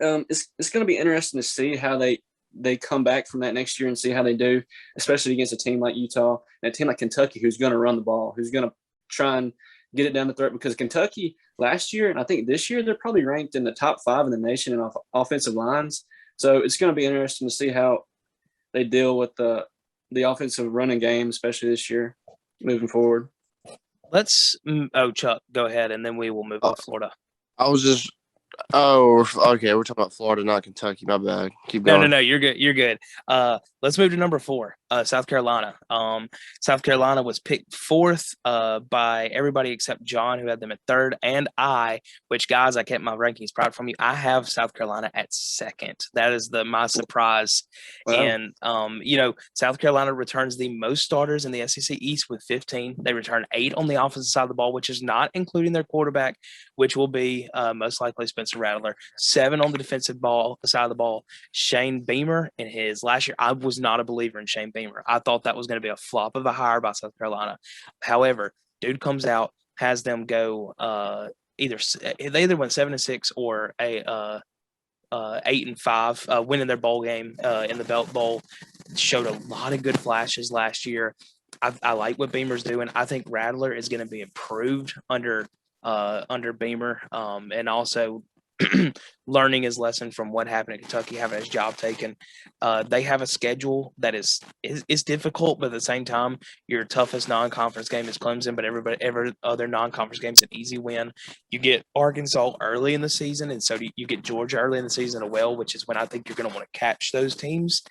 it's going to be interesting to see how they come back from that next year and see how they do, especially against a team like Utah and a team like Kentucky who's going to run the ball, who's going to try and get it down the throat. Because Kentucky last year, and I think this year, they're probably ranked in the top 5 in the nation in offensive lines. So it's going to be interesting to see how they deal with the offensive running game, especially this year moving forward. Chuck, go ahead, and then we will move on to Florida. I was just – okay. We're talking about Florida, not Kentucky. My bad. Keep going. No. You're good. You're good. Let's move to number 4, South Carolina. South Carolina was picked 4th by everybody except John, who had them at 3rd, and which, guys, I kept my rankings proud from you. I have South Carolina at 2nd. That is my surprise. Wow. And, South Carolina returns the most starters in the SEC East with 15. They return 8 on the offensive side of the ball, which is not including their quarterback, which will be most likely Spencer Rattler. 7 on the defensive side of the ball. Shane Beamer in his last year, I was not a believer in Shane Beamer. I thought that was going to be a flop of a hire by South Carolina. However, dude comes out, has them go they either went 7-6 or 8-5, winning their bowl game in the Belt Bowl. Showed a lot of good flashes last year. I like what Beamer's doing. I think Rattler is going to be improved under Beamer, and also learning his lesson from what happened at Kentucky, having his job taken. They have a schedule that is difficult, but at the same time, your toughest non-conference game is Clemson, but every other non-conference game is an easy win. You get Arkansas early in the season, and so you get Georgia early in the season as well, which is when I think you're going to want to catch those teams.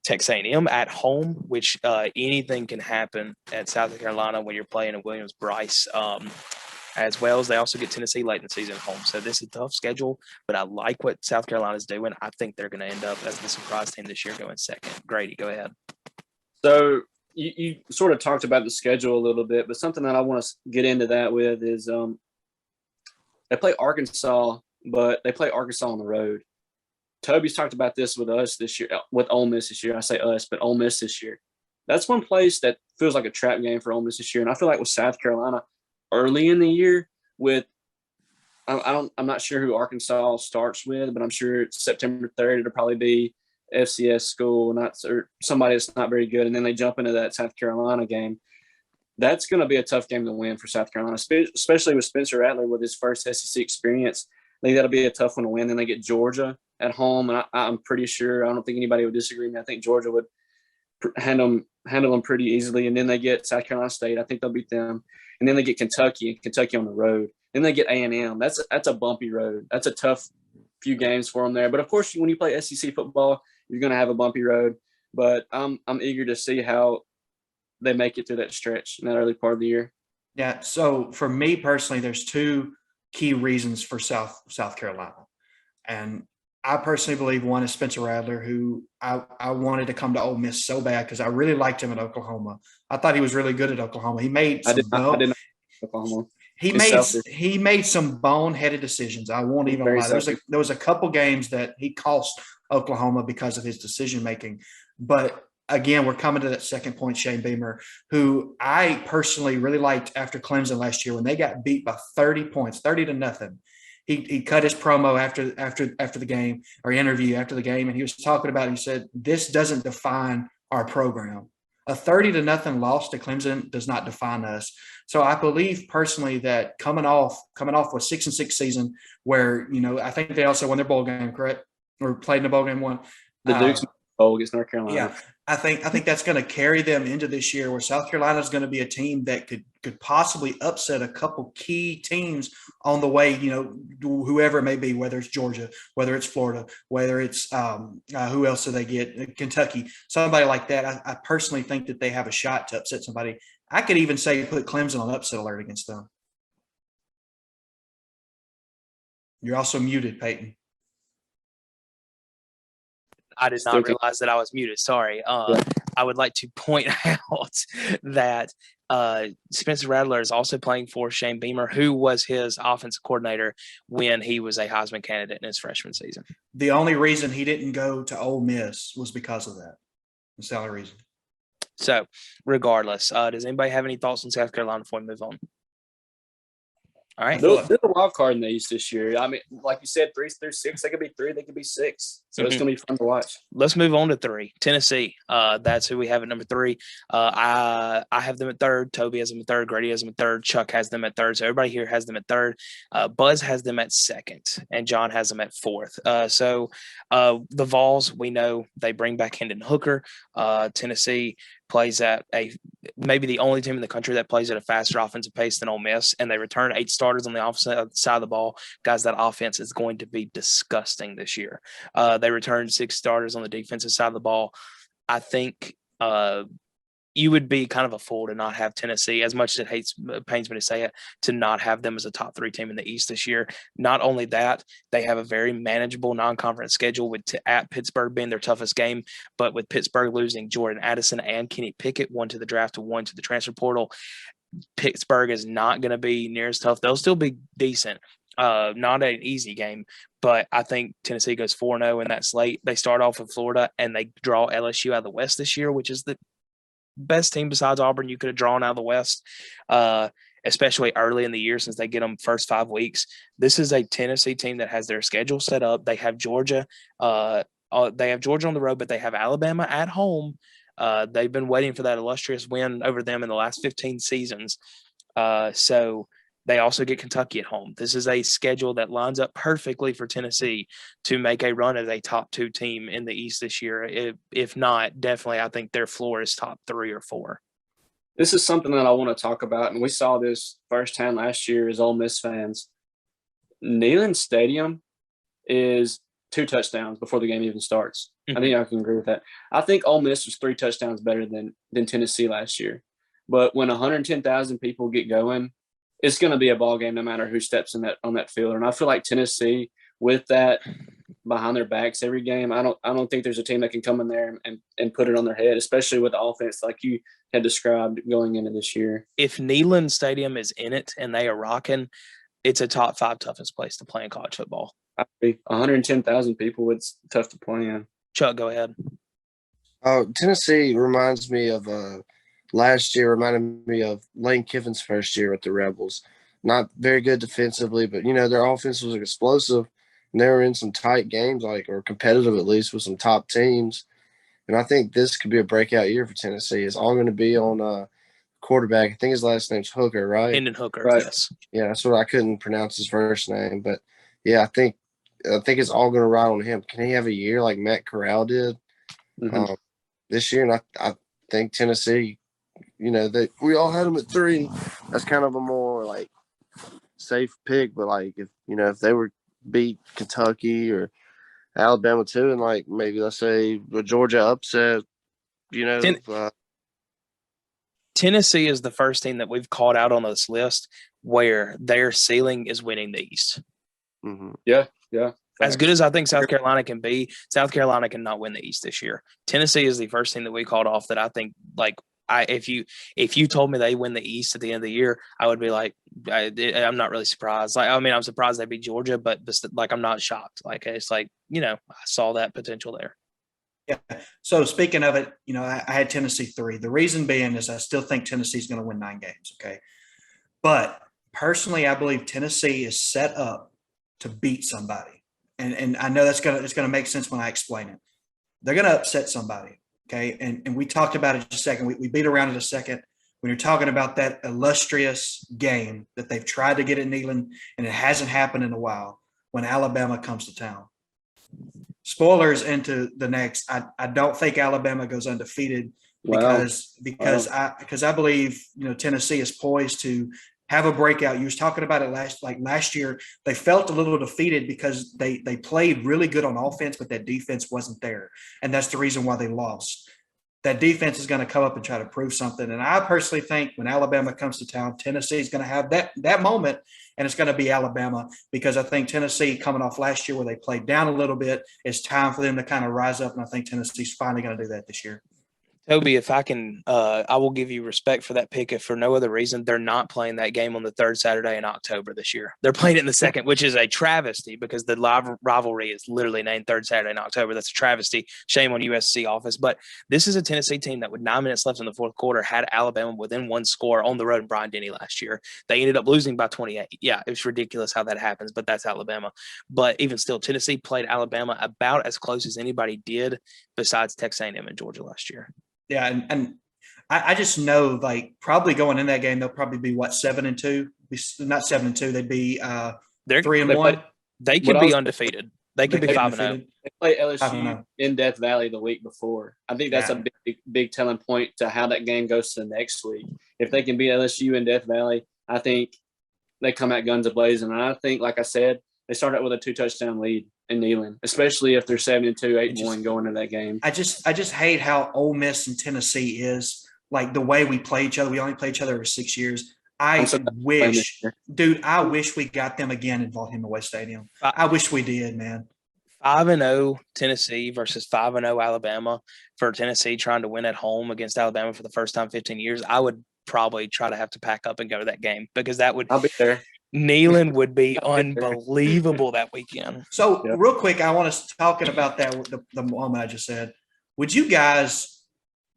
Texas A&M at home, which anything can happen at South Carolina when you're playing at Williams-Brice. as well as they also get Tennessee late in the season at home. So this is a tough schedule, but I like what South Carolina's doing. I think they're going to end up as the surprise team this year going second. Grady, go ahead. So you sort of talked about the schedule a little bit, but something that I want to get into that with is they play Arkansas, but they play Arkansas on the road. Toby's talked about this with us this year, with Ole Miss this year. I say us, but Ole Miss this year. That's one place that feels like a trap game for Ole Miss this year. And I feel like with South Carolina early in the year, I'm not sure who Arkansas starts with, but I'm sure it's September 3rd. It'll probably be FCS school, or somebody that's not very good. And then they jump into that South Carolina game. That's going to be a tough game to win for South Carolina, especially with Spencer Rattler with his first SEC experience. I think that'll be a tough one to win. Then they get Georgia at home, and I'm pretty sure, I don't think anybody would disagree with me. I think Georgia would handle them pretty easily. And then they get South Carolina State. I think they'll beat them. And then they get Kentucky on the road. Then they get A&M. That's a bumpy road. That's a tough few games for them there. But of course, when you play SEC football, you're going to have a bumpy road. But I'm eager to see how they make it through that stretch in that early part of the year. Yeah. So for me personally, there's two key reasons for South Carolina. And I personally believe one is Spencer Rattler, who I wanted to come to Ole Miss so bad because I really liked him at Oklahoma. I thought he was really good at Oklahoma. He made some Oklahoma. He made some boneheaded decisions. I won't even lie. There was a couple games that he cost Oklahoma because of his decision making. But again, we're coming to that second point, Shane Beamer, who I personally really liked after Clemson last year when they got beat by 30 points, 30-0. He cut his promo after the game, or interview after the game, and he was talking about it. He said, "This doesn't define our program. A 30-0 loss to Clemson does not define us." So I believe personally that coming off with 6-6 season, where I think they also won their bowl game, correct? Or played in the bowl game, won the Duke's bowl against North Carolina. Yeah, I think that's going to carry them into this year, where South Carolina is going to be a team that could possibly upset a couple key teams on the way. Whoever it may be, whether it's Georgia, whether it's Florida, whether it's who else do they get? Kentucky, somebody like that. I personally think that they have a shot to upset somebody. I could even say put Clemson on upset alert against them. You're also muted, Peyton. I did not realize that I was muted. Sorry. I would like to point out that Spencer Rattler is also playing for Shane Beamer, who was his offensive coordinator when he was a Heisman candidate in his freshman season. The only reason he didn't go to Ole Miss was because of that. That's the only reason. So, regardless, does anybody have any thoughts on South Carolina before we move on? All right. They're a wild card in the East this year. I mean, like you said, 3 through 6. They could be 3. They could be 6. So It's going to be fun to watch. Let's move on to 3. Tennessee. That's who we have at number 3. I have them at 3rd. Toby has them at 3rd. Grady has them at 3rd. Chuck has them at 3rd. So everybody here has them at 3rd. Buzz has them at 2nd. And John has them at 4th. So the Vols, we know they bring back Hendon Hooker. Tennessee plays at maybe the only team in the country that plays at a faster offensive pace than Ole Miss, and they return 8 starters on the offensive side of the ball. Guys, that offense is going to be disgusting this year. They returned 6 starters on the defensive side of the ball. I think you would be kind of a fool to not have Tennessee, as much as it pains me to say it, to not have them as a top 3 team in the East this year. Not only that, they have a very manageable non-conference schedule with at Pittsburgh being their toughest game, but with Pittsburgh losing Jordan Addison and Kenny Pickett, one to the draft and one to the transfer portal, Pittsburgh is not going to be near as tough. They'll still be decent. Not an easy game, but I think Tennessee goes 4-0 in that slate. They start off with Florida and they draw LSU out of the West this year, which is the best team besides Auburn you could have drawn out of the West, especially early in the year since they get them first 5 weeks. This is a Tennessee team that has their schedule set up. They have Georgia. They have Georgia on the road, but they have Alabama at home. They've been waiting for that illustrious win over them in the last 15 seasons. So they also get Kentucky at home. This is a schedule that lines up perfectly for Tennessee to make a run as a top 2 team in the East this year. If not, definitely I think their floor is top 3 or 4. This is something that I want to talk about, and we saw this firsthand last year as Ole Miss fans. Neyland Stadium is 2 touchdowns before the game even starts. I think I can agree with that. I think Ole Miss was 3 touchdowns better than Tennessee last year. But when 110,000 people get going, it's going to be a ball game no matter who steps in on that field. And I feel like Tennessee, with that behind their backs every game, I don't think there's a team that can come in there and put it on their head, especially with the offense like you had described going into this year. If Neyland Stadium is in it and they are rocking, it's a top 5 toughest place to play in college football. 110,000 people, it's tough to play in. Chuck, go ahead. Tennessee reminds me of last year, reminded me of Lane Kiffin's first year with the Rebels. Not very good defensively, but, their offense was explosive, and they were in some tight games, or competitive at least, with some top teams. And I think this could be a breakout year for Tennessee. It's all going to be on quarterback. I think his last name's Hooker, right? Hendon Hooker, right. Yes. Yeah, that's what I couldn't pronounce his first name. But, yeah, I think it's all going to ride on him. Can he have a year like Matt Corral did this year? And I think Tennessee, we all had them at 3. That's kind of a more, safe pick. But, if they were beat Kentucky or Alabama too, and, maybe let's say the Georgia upset, Tennessee is the first team that we've called out on this list where their ceiling is winning the East. Mm-hmm. Yeah. As good as I think South Carolina can be, South Carolina cannot win the East this year. Tennessee is the first team that we called off that I think, if you told me they win the East at the end of the year, I would be like, I'm not really surprised. I'm surprised they beat Georgia, but I'm not shocked. It's I saw that potential there. Yeah. So speaking of it, I had Tennessee 3. The reason being is I still think Tennessee's going to win 9 games. Okay. But personally, I believe Tennessee is set up to beat somebody. And I know it's going to make sense when I explain it. They're going to upset somebody. Okay. And we talked about it just a second. We beat around it a second. When you're talking about that illustrious game that they've tried to get at Neyland and it hasn't happened in a while, when Alabama comes to town. Spoilers into the next. I don't think Alabama goes undefeated because I believe Tennessee is poised to have a breakout. You was talking about it last year. They felt a little defeated because they played really good on offense, but that defense wasn't there, and that's the reason why they lost. That defense is going to come up and try to prove something. And I personally think when Alabama comes to town, Tennessee is going to have that moment, and it's going to be Alabama, because I think Tennessee, coming off last year where they played down a little bit, it's time for them to kind of rise up, and I think Tennessee's finally going to do that this year. Toby, if I can, I will give you respect for that pick. If for no other reason, they're not playing that game on the 3rd Saturday in October this year. They're playing it in the 2nd, which is a travesty because the live rivalry is literally named 3rd Saturday in October. That's a travesty. Shame on USC office. But this is a Tennessee team that with 9 minutes left in the 4th quarter had Alabama within 1 score on the road in Bryant-Denny last year. They ended up losing by 28. Yeah, it's ridiculous how that happens, but that's Alabama. But even still, Tennessee played Alabama about as close as anybody did besides Texas A&M and Georgia last year. Yeah, and I just know, probably going in that game, they'll probably be 7-2. Not 7-2. They'd be 3-1. They could be undefeated. They could be 5-0. They play LSU in Death Valley the week before. I think that's a big telling point to how that game goes to the next week. If they can beat LSU in Death Valley, I think they come out guns a-blazing. And I think, like I said, they start out with a 2-touchdown lead in Neyland, especially if they're 7-2, 8-1 going into that game. I just hate how Ole Miss and Tennessee is, the way we play each other. We only play each other every 6 years. I wish we got them again in Vaught Hemingway Stadium. I wish we did, man. 5-0 Tennessee versus 5-0 Alabama. For Tennessee trying to win at home against Alabama for the first time in 15 years, I would probably have to pack up and go to that game because that would – I'll be there. Neyland would be unbelievable that weekend. So real quick, I want to talking about that, the moment I just said. Would you guys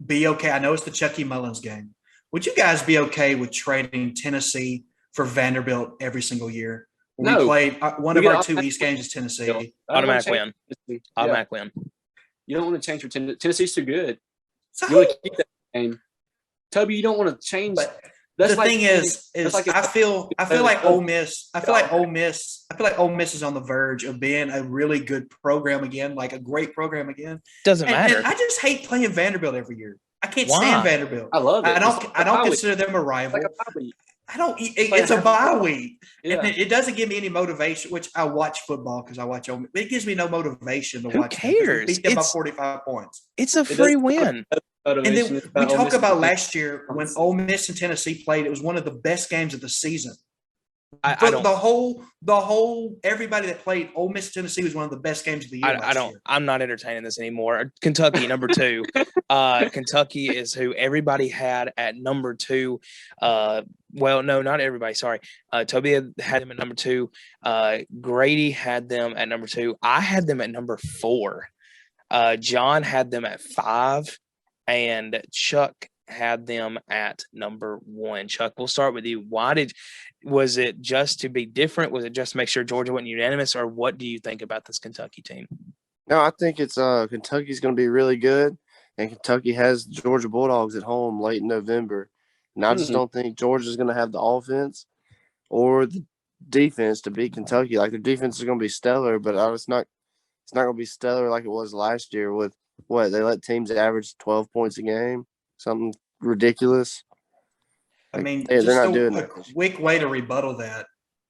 be okay? I know it's the Chucky Mullins game. Would you guys be okay with trading Tennessee for Vanderbilt every single year? No. We played one of our 2 East games is Tennessee. Automatic win. Automatic win. You don't want to change for Tennessee. Tennessee's too good. So, you want to keep that game. Toby, you don't want to change. The thing is I feel like Ole Miss. I feel like Ole Miss is on the verge of being a really good program again, a great program again. Doesn't matter. And I just hate playing Vanderbilt every year. I can't stand Vanderbilt. I love it. I don't consider them a rival. I don't. It's a bye week, and it doesn't give me any motivation. Which I watch football because I watch Ole Miss. It gives me no motivation to watch. Who cares? Beat them by 45 points. It's a free win. And then we talk about last year when Ole Miss and Tennessee played. It was one of the best games of the season. I don't. The whole everybody that played Ole Miss Tennessee was one of the best games of the year. I don't. Year. I'm not entertaining this anymore. Kentucky, number 2. Kentucky is who everybody had at number 2. Well, no, not everybody. Sorry. Toby had them at number 2. Grady had them at number 2. I had them at number 4. John had them at 5, and Chuck had them at number 1. Chuck, we'll start with you. Was it just to be different? Was it just to make sure Georgia went unanimous, or what do you think about this Kentucky team? No, I think it's Kentucky's going to be really good, and Kentucky has Georgia Bulldogs at home late in November, and I just don't think Georgia's going to have the offense or the defense to beat Kentucky. Like, their defense is going to be stellar, but it's not going to be stellar like it was last year with what they let teams average 12 points a game, something ridiculous. I mean, they're just not doing a that. quick way to rebuttal that.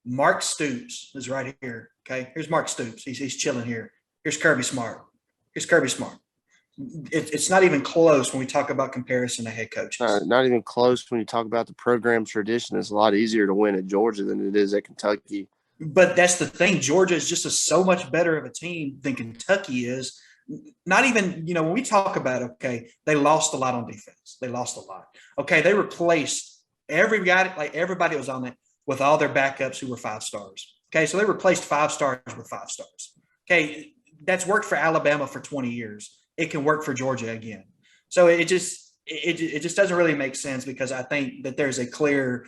Mark Stoops is right here. Okay, here's Mark Stoops. He's chilling here. Here's Kirby Smart. It's not even close when we talk about comparison to head coaches. Not even close when you talk about the program tradition. It's a lot easier to win at Georgia than it is at Kentucky. But that's the thing. Georgia is just so much better of a team than Kentucky is. Not even, when we talk about, okay, they lost a lot on defense. They lost a lot. Okay, they replaced everybody was on it with all their backups who were 5 stars. Okay, so they replaced 5 stars with 5 stars. Okay, that's worked for Alabama for 20 years. It can work for Georgia again. So it just doesn't really make sense, because I think that there's a clear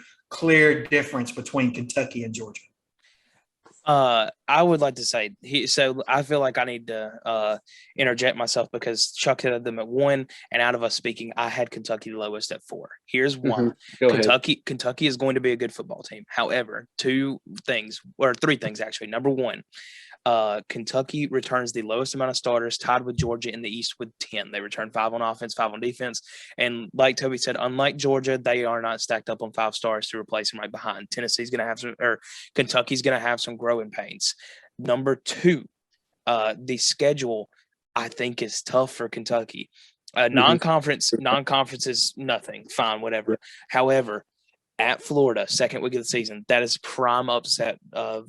difference between Kentucky and Georgia. I would like to say so I feel like I need to interject myself, because Chuck had them at 1, and out of us speaking, I had Kentucky the lowest at 4. Here's why. Kentucky is going to be a good football team. However, 3 things actually. Number 1, Kentucky returns the lowest amount of starters, tied with Georgia in the East with 10. They return 5 on offense, 5 on defense. And like Toby said, unlike Georgia, they are not stacked up on 5 stars to replace them right behind. Kentucky's going to have some growing pains. Number 2, the schedule, I think, is tough for Kentucky. Non-conference is nothing. Fine, whatever. However, at Florida, second week of the season, that is prime upset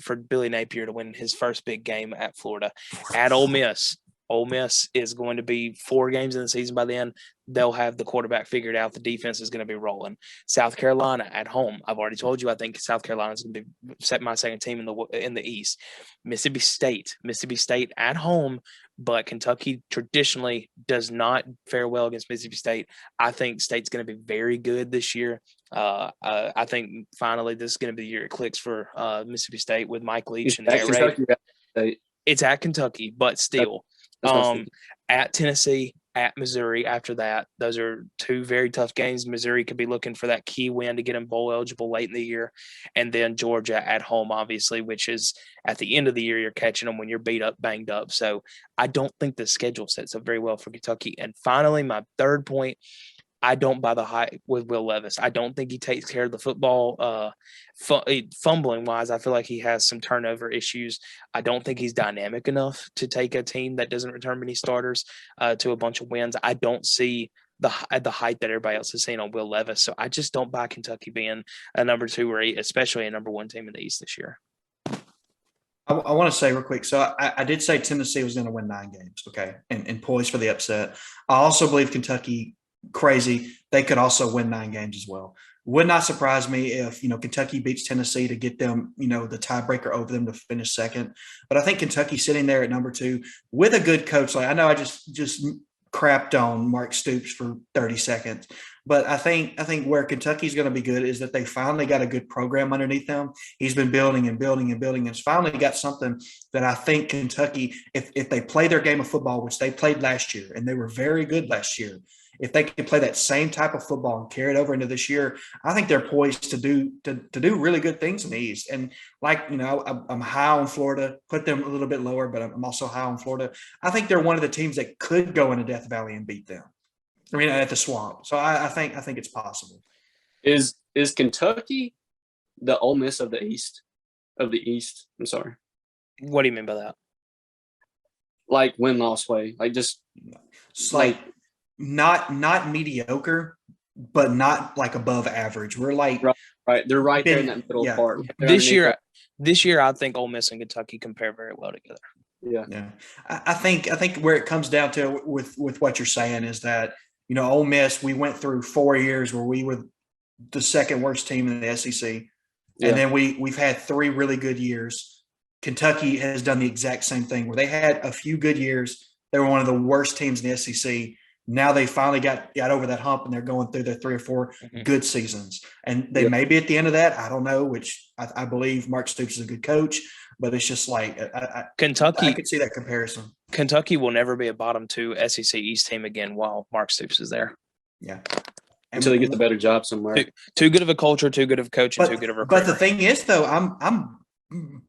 for Billy Napier to win his first big game at Florida. At Ole Miss is going to be 4 games in the season by then. They'll have the quarterback figured out. The defense is going to be rolling. South Carolina at home. I've already told you I think South Carolina is going to be my second team in the East. Mississippi State at home, but Kentucky traditionally does not fare well against Mississippi State. I think State's going to be very good this year. I think finally this is going to be the year it clicks for Mississippi State with Mike Leach and Air Raid. It's at Kentucky, but still. At Tennessee, at Missouri after that. Those are 2 very tough games. Missouri could be looking for that key win to get them bowl eligible late in the year. And then Georgia at home, obviously, which is at the end of the year, you're catching them when you're beat up, banged up. So I don't think the schedule sets up very well for Kentucky. And finally, my third point, I don't buy the hype with Will Levis. I don't think he takes care of the football. Fumbling wise, I feel like he has some turnover issues. I don't think he's dynamic enough to take a team that doesn't return many starters to a bunch of wins. I don't see the height that everybody else is seeing on Will Levis. So I just don't buy Kentucky being a number 2 or especially a number 1 team in the East this year. I want to say real quick. So I did say Tennessee was going to win 9 games, okay, and poised for the upset. I also believe Kentucky, crazy, they could also win 9 games as well. Would not surprise me if, Kentucky beats Tennessee to get them, the tiebreaker over them to finish second. But I think Kentucky sitting there at number 2 with a good coach. Like, I know I just crapped on Mark Stoops for 30 seconds, but I think where Kentucky's going to be good is that they finally got a good program underneath them. He's been building and building and building, and it's finally got something that I think Kentucky, if they play their game of football, which they played last year, and they were very good last year, if they can play that same type of football and carry it over into this year, I think they're poised to do really good things in the East. And I'm high on Florida, put them a little bit lower, but I'm also high on Florida. I think they're one of the teams that could go into Death Valley and beat them. I mean, at the Swamp. So I think it's possible. Is Kentucky the Ole Miss of the East? Of the East? I'm sorry. What do you mean by that? Like win-loss way, like just it's like not mediocre, but not like above average. We're like Right. They're right there in that middle yeah. part. This year, I think Ole Miss and Kentucky compare very well together. Yeah. I think where it comes down to with what you're saying is that, Ole Miss, we went through 4 years where we were the second worst team in the SEC. Yeah. And then we've had 3 really good years. Kentucky has done the exact same thing where they had a few good years. They were one of the worst teams in the SEC. Now they finally got over that hump and they're going through their 3 or 4 good seasons. And they may be at the end of that. I don't know, which I believe Mark Stoops is a good coach, but it's just like Kentucky. I could see that comparison. Kentucky will never be a bottom 2 SEC East team again while Mark Stoops is there. Yeah. Until they get the better job somewhere. Too good of a culture, too good of a coach, and too good of a recruiter. But the thing is, though, I'm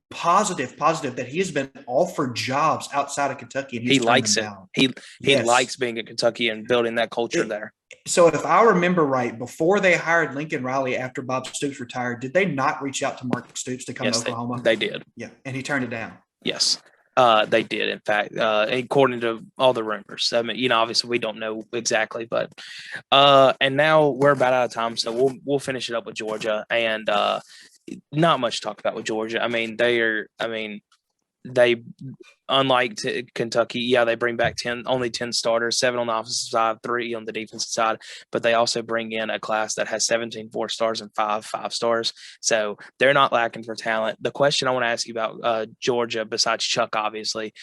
positive that he has been offered jobs outside of Kentucky, and he likes it. Down. He likes being at Kentucky and building that culture there. So if I remember right, before they hired Lincoln Riley after Bob Stoops retired, did they not reach out to Mark Stoops to come to Oklahoma? They did. Yeah, and he turned it down. Yes. They did, in fact, according to all the rumors. I mean, obviously we don't know exactly, but and now we're about out of time, so we'll finish it up with Georgia, and not much to talk about with Georgia. I mean, they unlike Kentucky, yeah, they bring back only 10 starters, 7 on the offensive side, 3 on the defensive side, but they also bring in a class that has 17 4-stars and 5 5-stars. So they're not lacking for talent. The question I want to ask you about Georgia, besides Chuck, obviously,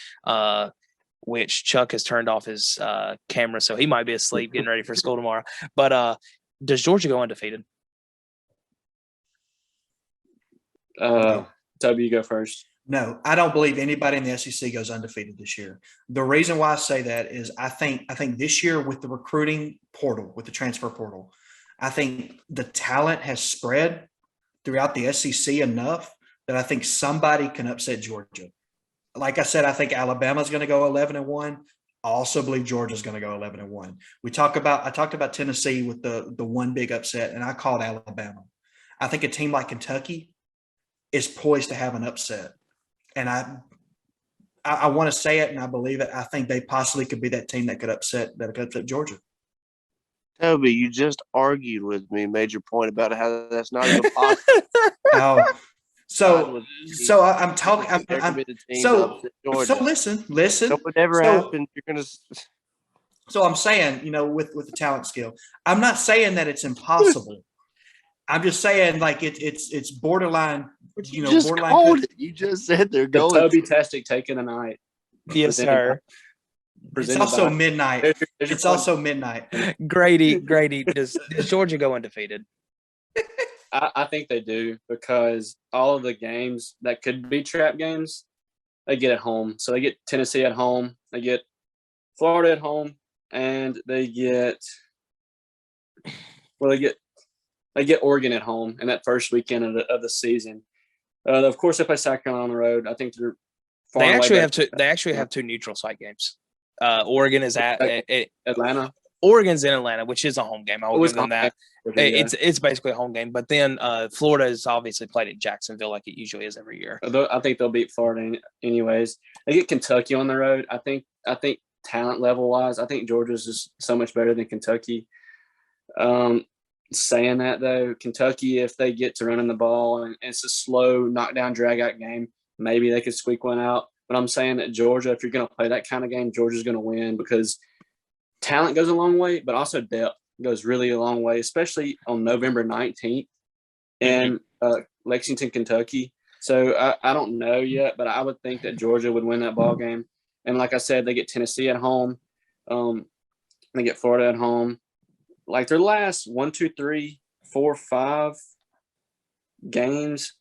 which Chuck has turned off his camera, so he might be asleep getting ready for school tomorrow. But does Georgia go undefeated? Toby, you go first. No, I don't believe anybody in the SEC goes undefeated this year. The reason why I say that is I think this year with the recruiting portal, with the transfer portal, I think the talent has spread throughout the SEC enough that I think somebody can upset Georgia. Like I said, I think Alabama's going to go 11-1. I also believe Georgia's going to go 11-1. I talked about Tennessee with the one big upset, and I called Alabama. I think a team like Kentucky is poised to have an upset. And I want to say it, and I believe it. I think they possibly could be that team that could upset Georgia. Toby, you just argued with me, made your point about how that's not even possible. So I'm talking. So listen. So whatever happens, you're gonna. So I'm saying, with the talent skill, I'm not saying that it's impossible. I'm just saying, like it's borderline. You just borderline called it. You just said they're going. The Toby Tastic taking tonight. Yes, sir. It's also midnight. It's also midnight. Grady, does Georgia go undefeated? I think they do, because all of the games that could be trap games, they get at home. So they get Tennessee at home, they get Florida at home, and they get Oregon at home in that first weekend of the season. Of course, they play South Carolina on the road. I think they actually have 2 neutral site games. Oregon is at Atlanta. Oregon's in Atlanta, which is a home game. I will give them that. It's basically a home game. But then Florida is obviously played at Jacksonville like it usually is every year. I think they'll beat Florida anyways. They get Kentucky on the road. I think talent level wise, I think Georgia's just so much better than Kentucky. Saying that though, Kentucky, if they get to running the ball and it's a slow knockdown drag out game, maybe they could squeak one out. But I'm saying that Georgia, if you're going to play that kind of game, Georgia's going to win, because talent goes a long way, but also depth goes really a long way, especially on November 19th in Lexington, Kentucky. So I don't know yet, but I would think that Georgia would win that ball game. And like I said, they get Tennessee at home. They get Florida at home. Like their last 1, 2, 3, 4, 5 games,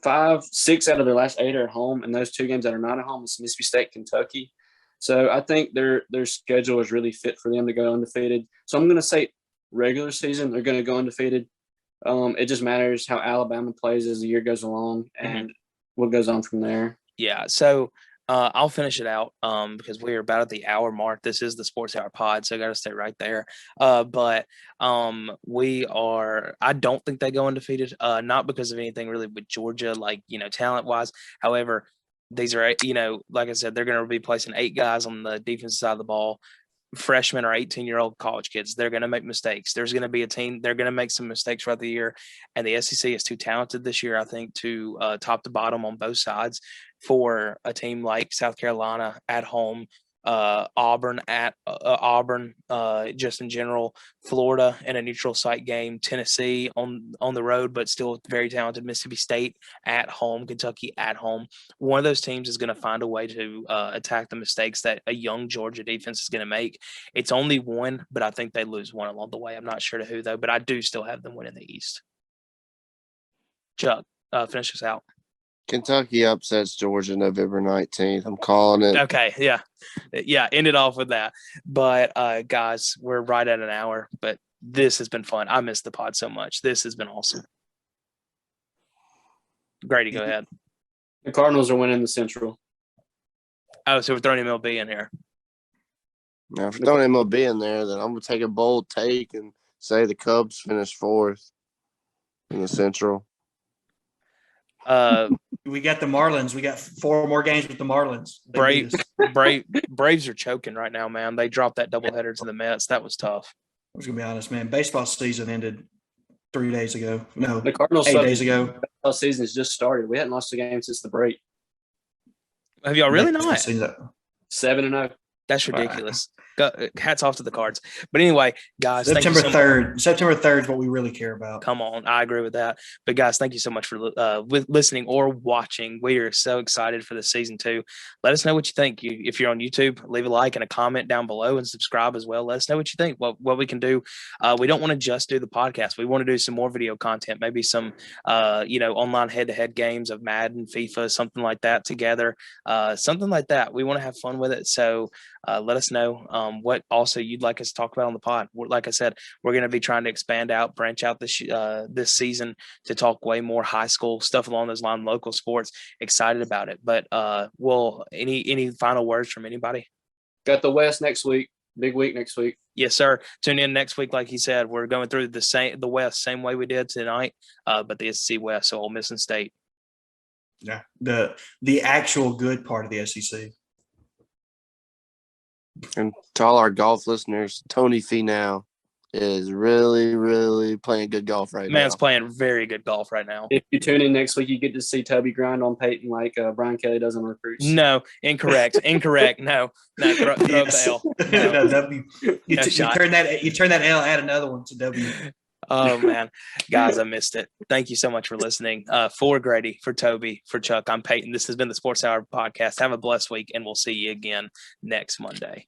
5, 6 out of their last 8 are at home, and those 2 games that are not at home is Mississippi State, Kentucky. So I think their schedule is really fit for them to go undefeated. So I'm going to say regular season they're going to go undefeated. It just matters how Alabama plays as the year goes along and what goes on from there. Yeah. So I'll finish it out because we are about at the hour mark. This is the Sports Hour pod, so I got to stay right there. But we are – I don't think they go undefeated, not because of anything really with Georgia, like, talent-wise. However, these are, like I said, they're going to be placing 8 guys on the defensive side of the ball. freshmen or 18-year-old college kids. They're going to make mistakes. There's going to be a team. They're going to make some mistakes throughout the year. And the SEC is too talented this year, I think, to top to bottom on both sides for a team like South Carolina at home, Auburn just in general, Florida in a neutral site game, Tennessee on the road, but still very talented, Mississippi State at home, Kentucky at home. One of those teams is going to find a way to attack the mistakes that a young Georgia defense is going to make. It's only one, but I think they lose one along the way. I'm not sure to who, though, but I do still have them winning the East. Chuck, finish us out. Kentucky upsets Georgia November 19th. I'm calling it. Okay, yeah. End it off with that. But guys, we're right at an hour, but this has been fun. I missed the pod so much. This has been awesome. Grady, go ahead. The Cardinals are winning the Central. Oh, so we're throwing MLB in here. Now, if we're throwing MLB in there, then I'm going to take a bold take and say the Cubs finished 4th in the Central. We got the Marlins. We got 4 more games with the Marlins. Braves are choking right now, man. They dropped that doubleheader to the Mets. That was tough. I was gonna be honest, man. Baseball season ended 3 days ago. No, The Cardinals 8 days ago. baseball season has just started. We hadn't lost a game since the break. Have y'all really not? 7-0. That's ridiculous. Hats off to the Cards. But anyway, guys, September thank you so 3rd. September 3rd is what we really care about. Come on. I agree with that. But guys, thank you so much for listening or watching. We are so excited for the season 2. Let us know what you think. If you're on YouTube, leave a like and a comment down below and subscribe as well. Let us know what you think, what we can do. We don't want to just do the podcast. We want to do some more video content, maybe some, online head-to-head games of Madden, FIFA, something like that together, something like that. We want to have fun with it. So let us know what also you'd like us to talk about on the pod. Like I said, we're going to be trying to branch out this season to talk way more high school stuff along those lines, local sports. Excited about it. But any final words from anybody? Got the West next week. Big week next week. Yes, sir. Tune in next week. Like he said, we're going through the West same way we did tonight, but the SEC West, so Ole Miss and State. Yeah, the actual good part of the SEC. And to all our golf listeners, Tony Finau is really, really playing good golf right now. Man's playing very good golf right now. If you tune in next week, you get to see Toby grind on Peyton like Brian Kelly does on recruits. No, incorrect. No, throw up the L. No, W. You turn that L, add another one to W. Oh, man. Guys, I missed it. Thank you so much for listening. For Grady, for Toby, for Chuck, I'm Peyton. This has been the Sports Hour Podcast. Have a blessed week, and we'll see you again next Monday.